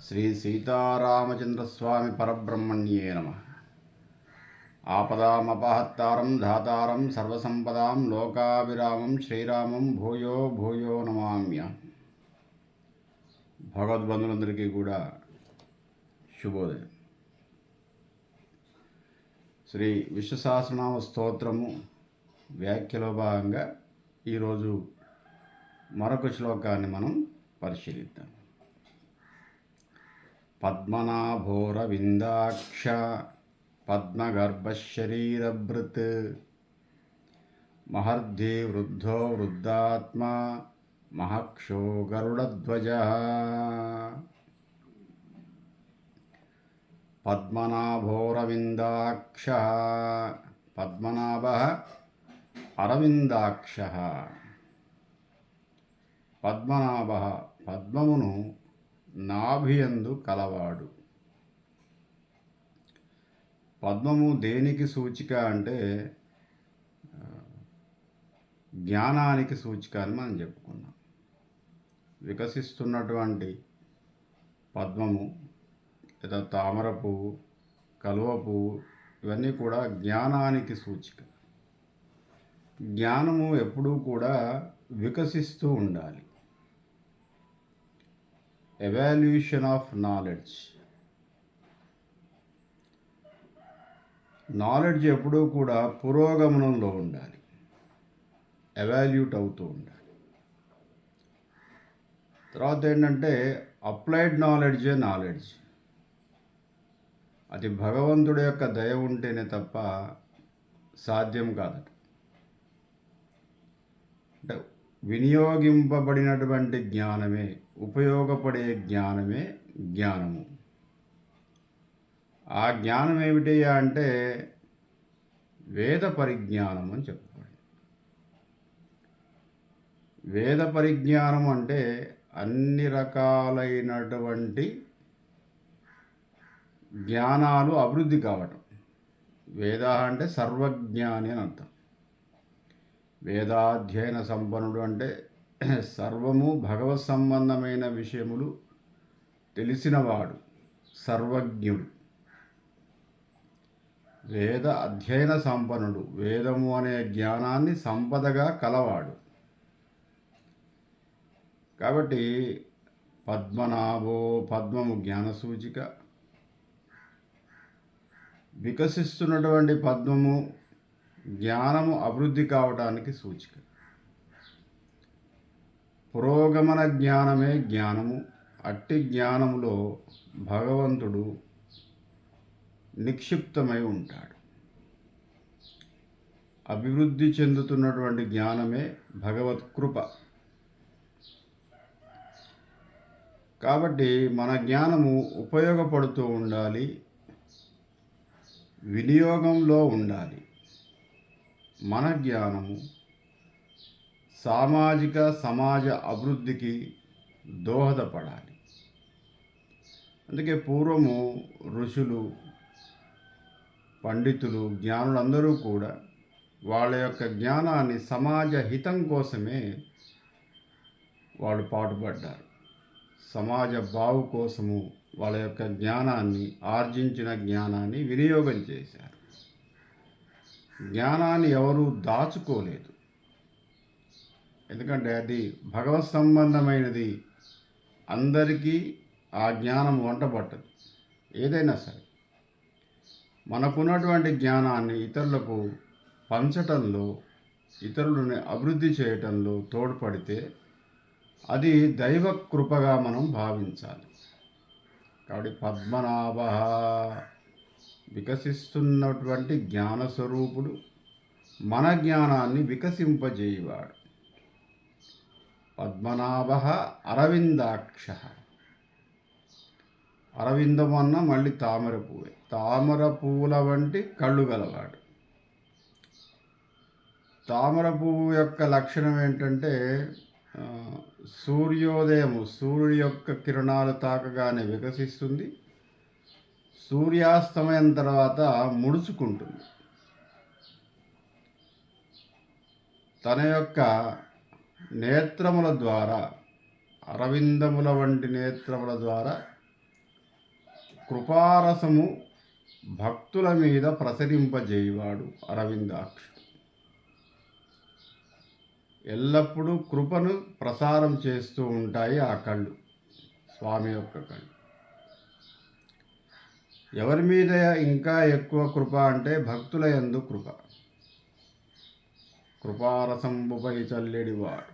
శ్రీ సీతారామచంద్రస్వామి పరబ్రహ్మణ్యే నమ. ఆపదామపహత్తారం ధాతారం సర్వసంపదాం లోకాభిరామం శ్రీరామం భూయో భూయో నమామ్య. భగవద్బంధులందరికీ కూడా శుభోదయం. శ్రీ విశ్వసహస్రనామ స్తోత్రము వ్యాఖ్యలో భాగంగా ఈరోజు మరొక శ్లోకాన్ని మనం పరిశీలిద్దాం. పద్మనాభోరవిందాక్ష పద్మగర్భశరీరభృత్ మహర్ధి వృద్ధో వృద్ధాత్మా మహక్షో గరుడధ్వజ. పద్మనాభోరవిందాక్ష, పద్మనాభ అరవిందాక్ష. పద్మనాభ పద్మమును నాభియందు కలవాడు. పద్మము దేనికి సూచిక అంటే జ్ఞానానికి సూచిక అని మనం చెప్పుకున్నాం. వికసిస్తున్నటువంటి పద్మము లేదా తామర పువ్వు, కలువ పువ్వు ఇవన్నీ కూడా జ్ఞానానికి సూచిక. జ్ఞానము ఎప్పుడూ కూడా వికసిస్తూ ఉండాలి. Evaluation of knowledge. నాలెడ్జ్ ఎప్పుడూ కూడా పురోగమనంలో ఉండాలి, ఎవాల్యూట్ అవుతూ ఉండాలి. తర్వాత ఏంటంటే అప్లైడ్ నాలెడ్జే నాలెడ్జ్. అది భగవంతుడి యొక్క దయ ఉంటేనే తప్ప సాధ్యం కాదట. అంటే వినియోగింపబడినటువంటి జ్ఞానమే, ఉపయోగపడే జ్ఞానమే జ్ఞానము. ఆ జ్ఞానం ఏమిటి అంటే వేద పరిజ్ఞానం అని చెప్పుకోండి. వేద పరిజ్ఞానం అంటే అన్ని రకాలైనటువంటి జ్ఞానాలు అభివృద్ధి కావటం. వేద అంటే సర్వజ్ఞాని అని అర్థం. వేదాధ్యయన సంపన్నుడు అంటే సర్వము భగవత్ సంబంధమైన విషయములు తెలిసినవాడు, సర్వజ్ఞుడు. వేద అధ్యయన సంపన్నుడు, వేదము అనే జ్ఞానాన్ని సంపదగా కలవాడు. కాబట్టి పద్మనాభో, పద్మము జ్ఞాన సూచిక. వికసిస్తున్నటువంటి పద్మము జ్ఞానము అభివృద్ధి కావడానికి సూచిక. పురోగమన జ్ఞానమే జ్ఞానము. అట్టి జ్ఞానములో భగవంతుడు నిక్షిప్తమై ఉంటాడు. అభివృద్ధి చెందుతున్నటువంటి జ్ఞానమే భగవత్ కృప. కాబట్టి మన జ్ఞానము ఉపయోగపడుతూ ఉండాలి, వినియోగంలో ఉండాలి. మన జ్ఞానము సామాజిక సమాజ అభివృద్ధికి దోహదపడాలి. అందుకే పూర్వము ఋషులు, పండితులు, జ్ఞానులందరూ కూడా వాళ్ళ యొక్క జ్ఞానాన్ని సమాజ హితం కోసమే వాళ్ళు పాటుపడ్డారు. సమాజ బావు కోసము వాళ్ళ యొక్క జ్ఞానాన్ని, ఆర్జించిన జ్ఞానాన్ని వినియోగం చేశారు. జ్ఞానాన్ని ఎవరూ దాచుకోలేదు. ఎందుకంటే అది భగవత్ సంబంధమైనది. అందరికీ ఆ జ్ఞానం వంటబట్టదు. ఏదైనా సరే మనకున్నటువంటి జ్ఞానాన్ని ఇతరులకు పంచటంలో, ఇతరులని అభివృద్ధి చేయటంలో తోడ్పడితే అది దైవ కృపగా మనం భావించాలి. కాబట్టి పద్మనాభ వికసిస్తున్నటువంటి జ్ఞానస్వరూపుడు, మన జ్ఞానాన్ని వికసింపజేయవాడు. పద్మనాభ అరవిందాక్ష. అరవిందం అన్న మళ్ళీ తామర పువ్వే. తామర పువ్వుల వంటి కళ్ళు గలవాడు. తామర పువ్వు యొక్క లక్షణం ఏంటంటే సూర్యోదయము, సూర్యుడి యొక్క కిరణాలు తాకగానే వికసిస్తుంది, సూర్యాస్తమయం తర్వాత ముడుచుకుంటుంది. తన యొక్క నేత్రముల ద్వారా, అరవిందముల వంటి నేత్రముల ద్వారా కృపారసము భక్తుల మీద ప్రసరింపజేయువాడు అరవిందాక్ష. ఎల్లప్పుడూ కృపను ప్రసారం చేస్తూ ఉంటాయి ఆ కళ్ళు, స్వామి యొక్క కళ్ళు. ఎవరి మీద ఇంకా ఎక్కువ కృప అంటే భక్తుల యందు కృప. కృపారసంబుపై చల్లెడివాడు,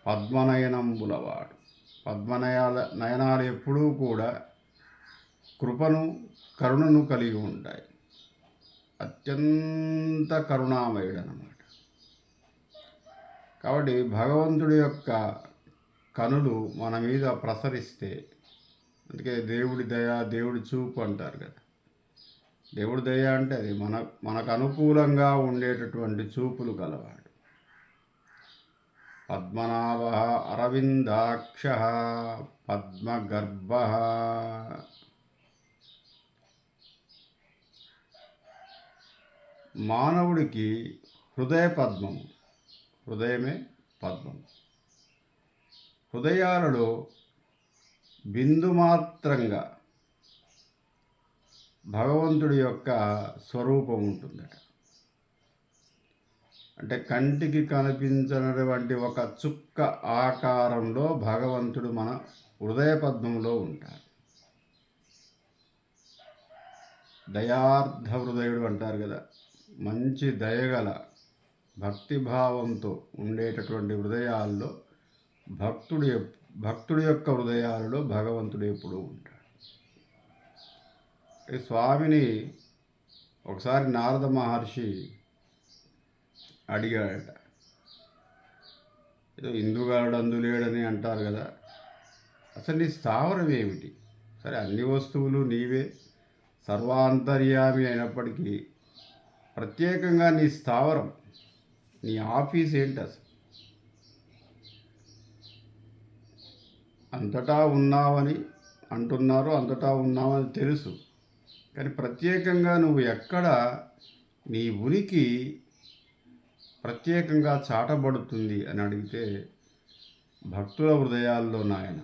పద్మనయనంబులవాడు. నయనాలు ఎప్పుడూ కూడా కృపను, కరుణను కలిగి ఉంటాయి. అత్యంత కరుణామయుడు అన్నమాట. కాబట్టి భగవంతుడి యొక్క కనులు మన మీద ప్రసరిస్తే, అందుకే దేవుడి దయ, దేవుడి చూపు అంటారు కదా. దేవుడి దయ అంటే అది మనకు అనుకూలంగా ఉండేటటువంటి చూపులు గలవాడు. పద్మనాభ అరవిందాక్ష పద్మగర్భ. మానవుడికి హృదయ పద్మము, హృదయమే పద్మము. హృదయాలలో బిందుమాత్రంగా భగవంతుడి యొక్క స్వరూపం ఉంటుందట. అంటే కంటికి కనిపించినటువంటి ఒక చుక్క ఆకారంలో భగవంతుడు మన హృదయ పద్మంలో ఉంటాడు. దయార్థ హృదయుడు అంటారు కదా. మంచి దయగల భక్తిభావంతో ఉండేటటువంటి హృదయాల్లో భక్తుడి యొక్క హృదయాలలో భగవంతుడు ఎప్పుడూ ఉంటాడు. స్వామిని ఒకసారి నారద మహర్షి అడిగాడట. ఏదో ఇందుగాడు అందులేడని అంటారు కదా, అసలు నీ స్థావరం ఏమిటి? సరే, అన్ని వస్తువులు నీవే, సర్వాంతర్యామి అయినప్పటికీ ప్రత్యేకంగా నీ స్థావరం, నీ ఆఫీస్ ఏంటి అసలు? అంతటా ఉన్నావని అంటున్నారు, అంతటా ఉన్నావని తెలుసు, కానీ ప్రత్యేకంగా నువ్వు ఎక్కడ నీ ఉనికి ప్రత్యేకంగా చాటబడుతుంది అని అడిగితే, భక్తుల హృదయాల్లో నాయన,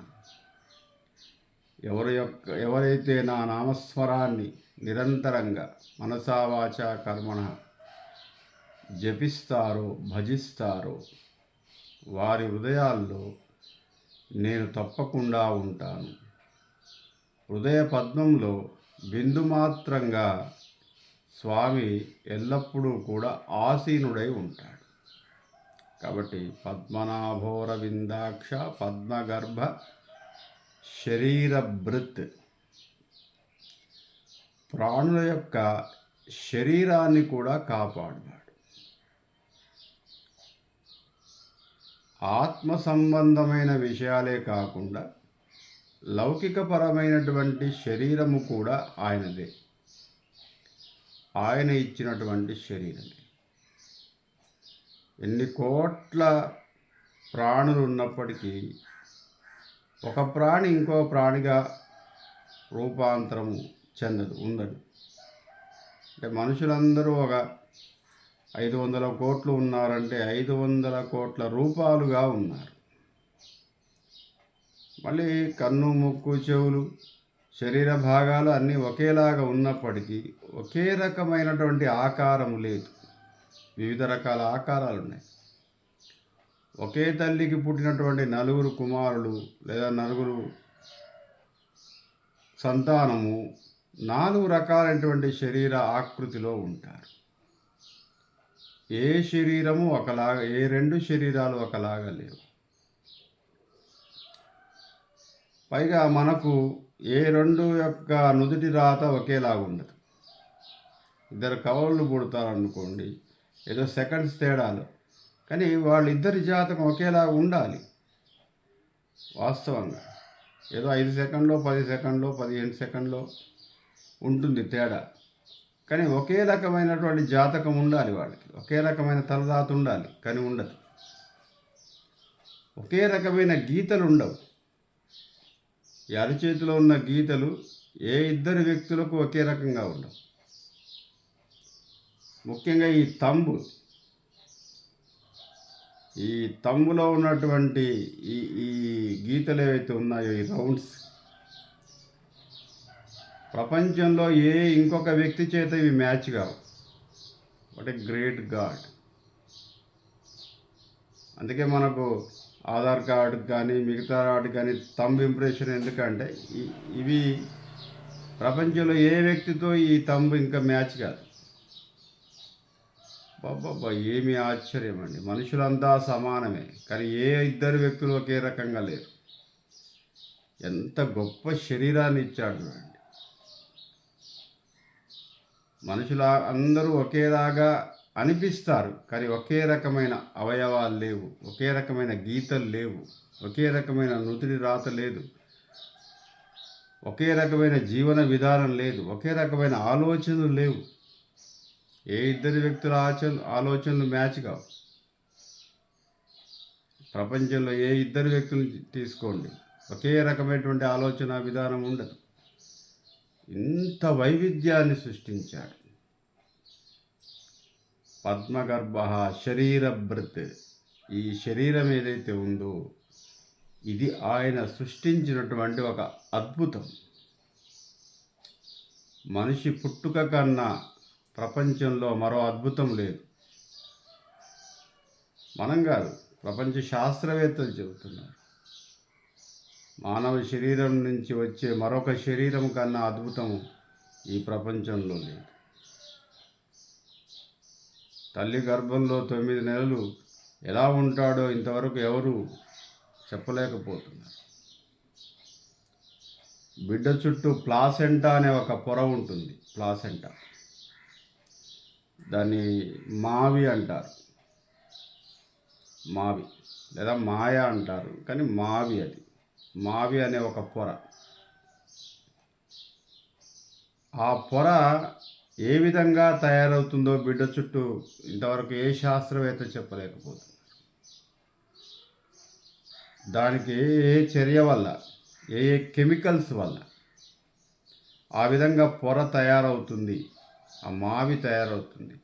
ఎవరైతే నా నామస్మరాన్ని నిరంతరంగా మనసా వాచా కర్మణ జపిస్తారో, భజిస్తారో, వారి హృదయాల్లో నేను తప్పకుండా ఉంటాను. హృదయ పద్మంలో బిందుమాత్రంగా స్వామి ఎల్లప్పుడూ కూడా ఆసీనుడై ఉంటాడు. కాబట్టి పద్మనాభోరవిందాక్ష పద్మగర్భ శరీరభృత్, ప్రాణుల యొక్క శరీరాన్ని కూడా కాపాడుతాడు. ఆత్మ సంబంధమైన విషయాలే కాకుండా లౌకికపరమైనటువంటి శరీరము కూడా ఆయనదే, ఆయన ఇచ్చినటువంటి శరీరమే. ఎన్ని కోట్ల ప్రాణులు ఉన్నప్పటికీ ఒక ప్రాణి ఇంకో ప్రాణిగా రూపాంతరము ఉండదు. అంటే మనుషులందరూ ఒక 500 కోట్లు ఉన్నారంటే 500 కోట్ల రూపాలుగా ఉన్నారు. మళ్ళీ కన్ను, ముక్కు, చెవులు, శరీర భాగాలు అన్నీ ఒకేలాగా ఉన్నప్పటికీ ఒకే రకమైనటువంటి ఆకారము లేదు. వివిధ రకాల ఆకారాలు ఉన్నాయి. ఒకే తల్లికి పుట్టినటువంటి 4 కుమారులు లేదా 4 సంతానము 4 రకాలైనటువంటి శరీర ఆకృతిలో ఉంటారు. ఏ శరీరము ఒకలాగా, ఏ 2 శరీరాలు ఒకలాగా లేవు. పైగా మనకు ఏ 2 యొక్క నుదుటి రాత ఒకేలాగా ఉండదు. 2 కవళ్ళు పుడతారనుకోండి, ఏదో సెకండ్స్ తేడాలు, కానీ వాళ్ళిద్దరి జాతకం ఒకేలాగా ఉండాలి. వాస్తవంగా ఏదో 5 సెకండ్లో, 10 సెకండ్లో, 15 సెకండ్లో ఉంటుంది తేడా, కానీ ఒకే రకమైనటువంటి జాతకం ఉండాలి వాళ్ళకి. ఒకే రకమైన తలరాత ఉండాలి, కానీ ఉండదు. ఒకే రకమైన గీతలు ఉండవు. ఈ అరచేతిలో ఉన్న గీతలు ఏ 2 వ్యక్తులకు ఒకే రకంగా ఉండవు. ముఖ్యంగా ఈ తంబులో ఉన్నటువంటి ఈ గీతలు ఏవైతే ఉన్నాయో, ఈ రౌండ్స్, ప్రపంచంలో ఇంకొక వ్యక్తి చేత ఇవి మ్యాచ్ కావు. What a great God. అందుకే మనకు ఆధార్ కార్డు కానీ మిగతా వాటికి కానీ థంబ్ ఇంప్రెషన్ ఎందుకంటే ఇవి ప్రపంచంలో ఏ వ్యక్తితో ఈ థంబ్ ఇంకా మ్యాచ్ కాదు. బాబా ఏమి ఆశ్చర్యం అండి. మనుషులంతా సమానమే, కానీ ఇద్దరు వ్యక్తులు ఒకే రకంగా లేరు. ఎంత గొప్ప శరీరాన్ని ఇచ్చాడు చూడండి. మనుషులు అందరూ ఒకేలాగా అనిపిస్తారు, కానీ ఒకే రకమైన అవయవాలు లేవు, ఒకే రకమైన గీతలు లేవు, ఒకే రకమైన నుదిటి రాత లేదు, ఒకే రకమైన జీవన విధానం లేదు, ఒకే రకమైన ఆలోచనలు లేవు. ఇద్దరు వ్యక్తుల ఆలోచనలు మ్యాచ్ కావు. ప్రపంచంలో ఇద్దరు వ్యక్తులు తీసుకోండి, ఒకే రకమైనటువంటి ఆలోచన విధానం ఉండదు. ఇంత వైవిధ్యాన్ని సృష్టించాడు. పద్మగర్భ శరీరభృత్. ఈ శరీరం ఏదైతే ఉందో ఇది ఆయన సృష్టించినటువంటి ఒక అద్భుతం. మనిషి పుట్టుక కన్నా ప్రపంచంలో మరో అద్భుతం లేదు. మనం కాదు, ప్రపంచ శాస్త్రవేత్తలు చెబుతున్నారు. మానవ శరీరం నుంచి వచ్చే మరొక శరీరం కన్నా అద్భుతము ఈ ప్రపంచంలో లేదు. తల్లి గర్భంలో 9 నెలలు ఎలా ఉంటాడో ఇంతవరకు ఎవరు చెప్పలేకపోతున్నారు. బిడ్డ చుట్టూ ప్లాసెంటా అనే ఒక పొర ఉంటుంది. ప్లాసెంటా, దాన్ని మావి అంటారు, మావి లేదా మాయ అంటారు, కానీ మావి. అది మావి అనే ఒక పొర. ఆ పొర ఏ విధంగా తయారవుతుందో బిడ్డ చుట్టూ ఇంతవరకు ఏ శాస్త్రవేత్త చెప్పలేకపోతున్నారు. దానికి ఏ చర్య వల్ల, ఏ కెమికల్స్ వల్ల ఆ విధంగా పొర తయారవుతుంది, ఆ మావి తయారవుతుంది.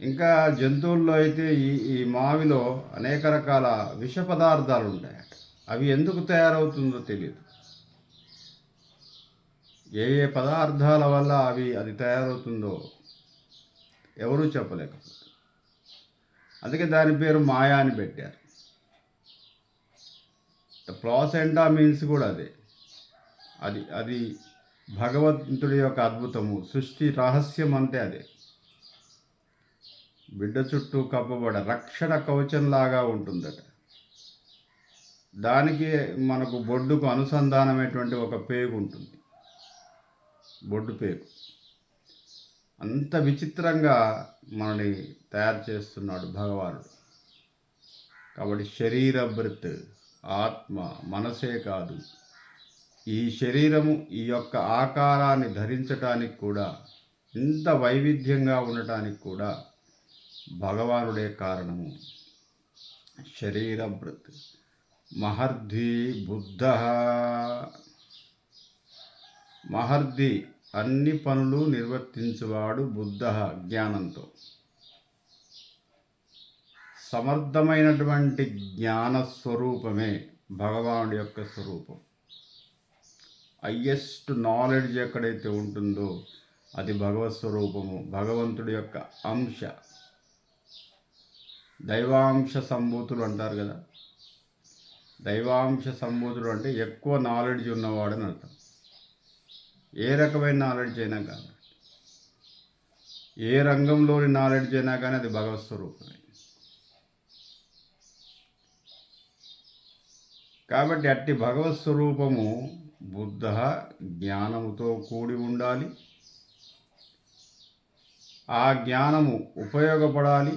ఇంకా జంతువుల్లో అయితే ఈ మావిలో అనేక రకాల విష పదార్థాలు ఉంటాయట. అవి ఎందుకు తయారవుతుందో తెలియదు. ఏ పదార్థాల వల్ల అది తయారవుతుందో ఎవరూ చెప్పలేకపోతారు. అందుకే దాని పేరు మాయా అని పెట్టారు. ప్లాసెంటా మీన్స్ కూడా అదే. అది భగవంతుడి యొక్క అద్భుతము, సృష్టి రహస్యం అంటే అదే. బిడ్డ చుట్టూ కప్పబడ రక్షణ కవచంలాగా ఉంటుందట. దానికి మనకు బొడ్డుకు అనుసంధానమైనటువంటి ఒక పేగు ఉంటుంది, బొడ్డు పేగు. అంత విచిత్రంగా మనని తయారు చేస్తున్నాడు భగవానుడు. కాబట్టి శరీరభృత్, ఆత్మ, మనసే కాదు, ఈ శరీరము ఈ యొక్క ఆకారాన్ని ధరించటానికి కూడా, ఇంత వైవిధ్యంగా ఉండటానికి కూడా భగవానుడే కారణము. శరీరభృత్. మహర్ధి బుద్ధ. మహర్ధి అన్ని పనులు నిర్వర్తించువాడు బుద్ధ, జ్ఞానంతో. సమర్థమైనటువంటి జ్ఞాన స్వరూపమే భగవానుడి యొక్క స్వరూపం. హయ్యెస్ట్ నాలెడ్జ్ ఎక్కడైతే ఉంటుందో అది భగవత్ స్వరూపము, భగవంతుడి యొక్క అంశ. దైవాంశ సంభూతులు అంటారు కదా. దైవాంశ సంభూతుడు అంటే ఎక్కువ నాలెడ్జ్ ఉన్నవాడని అర్థం. ఏ రకమైన నాలెడ్జ్ అయినా కానీ, ఏ రంగంలోని నాలెడ్జ్ అయినా కానీ అది భగవత్ స్వరూపమే. కాబట్టి అట్టి భగవత్ స్వరూపము బుద్ధ జ్ఞానముతో కూడి ఉండాలి. ఆ జ్ఞానము ఉపయోగపడాలి.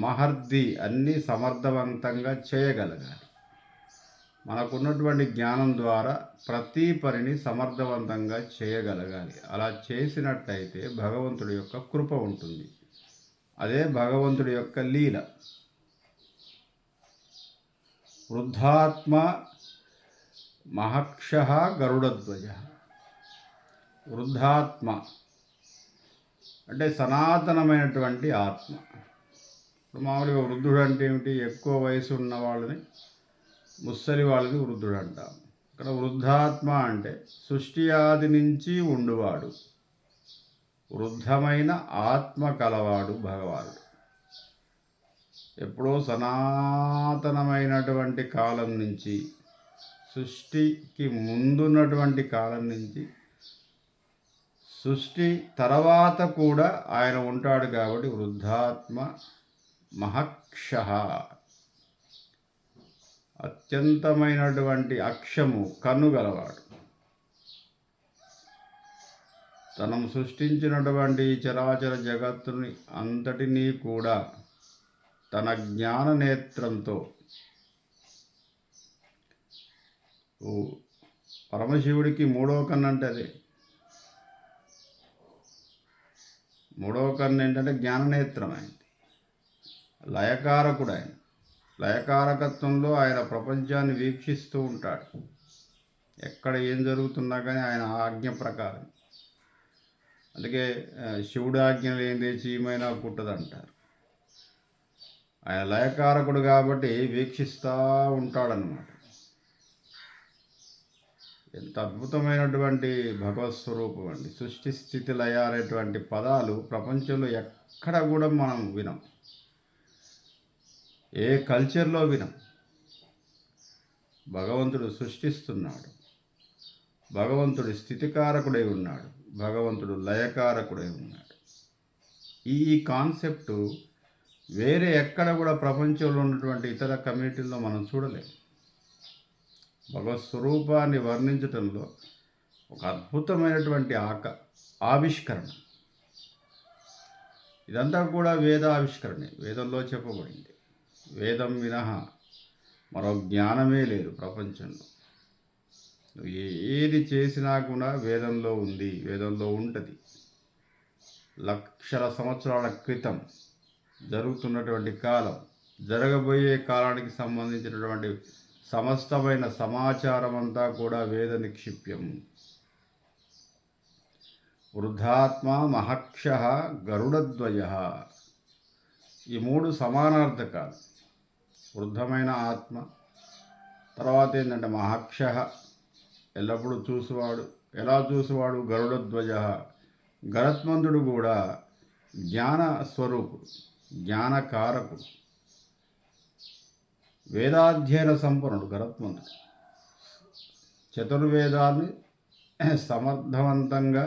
మహర్ది అన్నీ సమర్థవంతంగా చేయగలగాలి. మనకున్నటువంటి జ్ఞానం ద్వారా ప్రతి పనిని సమర్థవంతంగా చేయగలగాలి. అలా చేసినట్టయితే భగవంతుడి యొక్క కృప ఉంటుంది. అదే భగవంతుడి యొక్క లీల. వృద్ధాత్మ మహక్ష గరుడధ్వజ. వృద్ధాత్మ అంటే సనాతనమైనటువంటి ఆత్మ. ఇప్పుడు మామూలుగా వృద్ధుడు అంటే ఏమిటి? ఎక్కువ వయసు ఉన్న వాళ్ళని, ముసలి వాళ్ళని వృద్ధుడు అంటాం. ఇక్కడ వృద్ధాత్మ అంటే సృష్టి ఆది నుంచి ఉండువాడు, వృద్ధమైన ఆత్మ కలవాడు భగవానుడు. ఎప్పుడో సనాతనమైనటువంటి కాలం నుంచి, సృష్టికి ముందున్నటువంటి కాలం నుంచి, సృష్టి తర్వాత కూడా ఆయన ఉంటాడు. కాబట్టి వృద్ధాత్మ మహక్ష, అత్యంతమైనటువంటి అక్షము, కన్నుగలవాడు. తను సృష్టించినటువంటి చరాచర జగత్తుని అంతటినీ కూడా తన జ్ఞాన నేత్రంతో, పరమశివుడికి మూడవ కన్ను అంటే అదే. మూడవ కన్ను ఏంటంటే జ్ఞాననేత్రం. ఆయన లయకారకుడు. ఆయన లయకారకత్వంలో ఆయన ప్రపంచాన్ని వీక్షిస్తూ ఉంటాడు. ఎక్కడ ఏం జరుగుతున్నా కానీ ఆయన ఆజ్ఞ ప్రకారం. అందుకే శివుడు ఆజ్ఞ లేనిదే చీమైనా కుట్టదంటారు. ఆయన లయకారకుడు కాబట్టి వీక్షిస్తూ ఉంటాడనమాట. ఎంత అద్భుతమైనటువంటి భగవత్ స్వరూపం అండి. సృష్టి స్థితి లయ అనేటువంటి పదాలు ప్రపంచంలో ఎక్కడ కూడా మనం వినం, ఏ కల్చర్లో వినం. భగవంతుడు సృష్టిస్తున్నాడు, భగవంతుడు స్థితికారకుడై ఉన్నాడు, భగవంతుడు లయకారకుడై ఉన్నాడు. ఈ కాన్సెప్టు వేరే ఎక్కడ కూడా ప్రపంచంలో ఉన్నటువంటి ఇతర కమ్యూనిటీల్లో మనం చూడలేము. భగవత్ స్వరూపాన్ని వర్ణించటంలో ఒక అద్భుతమైనటువంటి ఆవిష్కరణ. ఇదంతా కూడా వేద ఆవిష్కరణే, వేదంలో చెప్పబడింది. వేదం వినహ మరో జ్ఞానమే లేదు ప్రపంచంలో. ఏది చేసినా కూడా వేదంలో ఉంది, వేదంలో ఉంటుంది. లక్షల సంవత్సరాల క్రితం జరుగుతున్నటువంటి కాలం, జరగబోయే కాలానికి సంబంధించినటువంటి సమస్తమైన సమాచారం అంతా కూడా వేద నిక్షిప్యం. వృద్ధాత్మ మహక్ష గరుడద్వయ, ఈ మూడు సమానార్థకాలు. వృద్ధమైన ఆత్మ, తర్వాత ఏంటంటే మహక్ష, ఎల్లప్పుడూ చూసువాడు. ఎలా చూసువాడు? గరుడధ్వజ, గరత్మంతుడు కూడా జ్ఞాన స్వరూపుడు, జ్ఞానకారకుడు, వేదాధ్యయన సంపన్నుడు గరత్మంతుడు. చతుర్వేదాన్ని సమర్థవంతంగా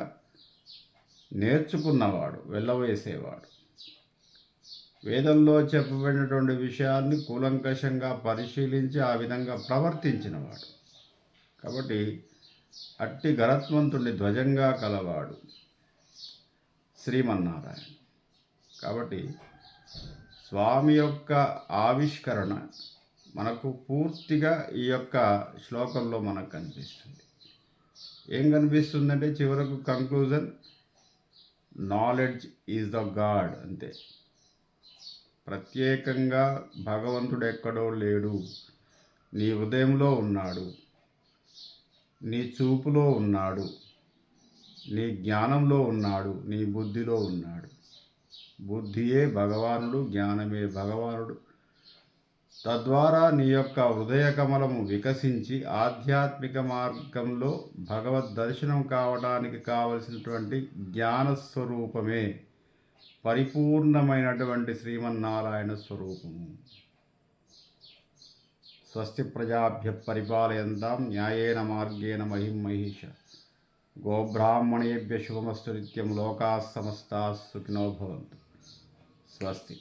నేర్చుకున్నవాడు, వెళ్ళవేసేవాడు. వేదంలో చెప్పబడినటువంటి విషయాన్ని కూలంకషంగా పరిశీలించి ఆ విధంగా ప్రవర్తించినవాడు. కాబట్టి అట్టి గరత్మంతుడిని ధ్వజంగా కలవాడు శ్రీమన్నారాయణ. కాబట్టి స్వామి యొక్క ఆవిష్కరణ మనకు పూర్తిగా ఈ యొక్క శ్లోకంలో మనకు కనిపిస్తుంది. ఏం కనిపిస్తుందంటే చివరకు conclusion, knowledge is the God, అంతే. ప్రత్యేకంగా భగవంతుడు ఎక్కడో లేడు, నీ హృదయంలో ఉన్నాడు, నీ చూపులో ఉన్నాడు, నీ జ్ఞానంలో ఉన్నాడు, నీ బుద్ధిలో ఉన్నాడు. బుద్ధియే భగవానుడు, జ్ఞానమే భగవానుడు. తద్వారా నీ యొక్క హృదయ కమలము వికసించి ఆధ్యాత్మిక మార్గంలో భగవద్ దర్శనం కావడానికి కావలసినటువంటి జ్ఞానస్వరూపమే పరిపూర్ణమైనటువంటి శ్రీమన్నారాయణ స్వరూపము. స్వస్తి ప్రజాభ్య పరిపాలయంతాం న్యాయేన మార్గేణ మహిం మహిష. గోబ్రాహ్మణేభ్య శుభమస్తు నిత్యం. లోకాः సమస్తాः సుఖినో భవంతు. స్వస్తి.